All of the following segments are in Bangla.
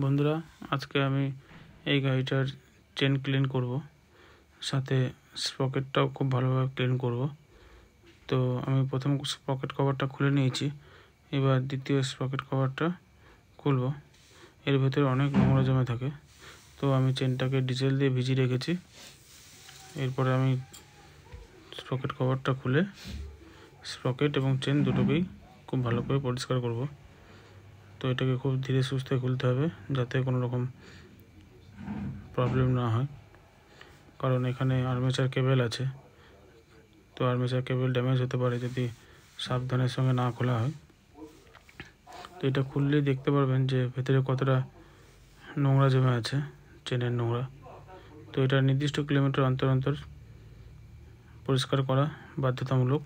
বন্ধুরা, আজকে আমি এই গাড়িটার চেন ক্লিন করব, সাথে স্প্রকেটটাও খুব ভালোভাবে ক্লিন করব। তো আমি প্রথম স্প্রকেট কভারটা খুলে নিয়েছি, এবার দ্বিতীয় স্প্রকেট কভারটা খুলব। এর ভেতরে অনেক নোংরা জমে থাকে, তো আমি চেনটাকে ডিজেল দিয়ে ভিজিয়ে রেখেছি। এরপরে আমি স্প্রকেট কভারটা খুলে স্প্রকেট এবং চেন দুটোকেই খুব ভালো করে পরিষ্কার করব। তো এটাকে খুব ধীরে সুস্থে খুলতে হবে, যাতে কোনো রকম প্রবলেম না হয়, কারণ এখানে আর্মেচার কেবল আছে। তো আর্মেচার কেবল ড্যামেজ হতে পারে যদি সাবধানের সঙ্গে না খোলা হয়। তো এটা খুললেই দেখতে পারবেন যে ভেতরে কতটা নোংরা জমে আছে, চেনের নোংরা। তো এটা নির্দিষ্ট কিলোমিটার অন্তর অন্তর পরিষ্কার করা বাধ্যতামূলক,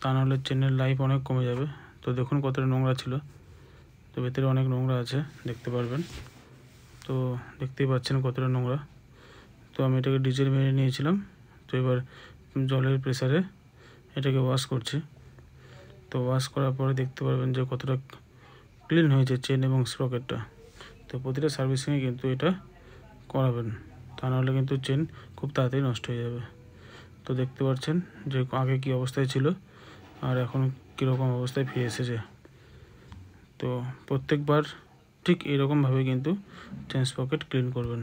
তা নাহলে চেনের লাইফ অনেক কমে যাবে। তো দেখুন কতটা নোংরা ছিল, তো ভেতরে অনেক নোংরা আছে, দেখতে পারবেন। তো দেখতেই পাচ্ছেন কতটা নোংরা। তো আমি এটাকে ডিজেল মেরে নিয়েছিলাম, তো এবার জলের প্রেসারে এটাকে ওয়াশ করছি। তো ওয়াশ করার পরে দেখতে পারবেন যে কতটা ক্লিন হয়েছে চেন এবং স্প্রকেটটা। তো প্রতিটা সার্ভিসিংয়ে কিন্তু এটা করাবেন, তা নাহলে কিন্তু চেন খুব তাড়াতাড়ি নষ্ট হয়ে যাবে। তো দেখতে পাচ্ছেন যে আগে কী অবস্থায় ছিল আর এখন কীরকম অবস্থায় ফিরে এসেছে। তো প্রত্যেকবার ঠিক এরকমভাবে কিন্তু চেন স্প্রকেট ক্লিন করবেন।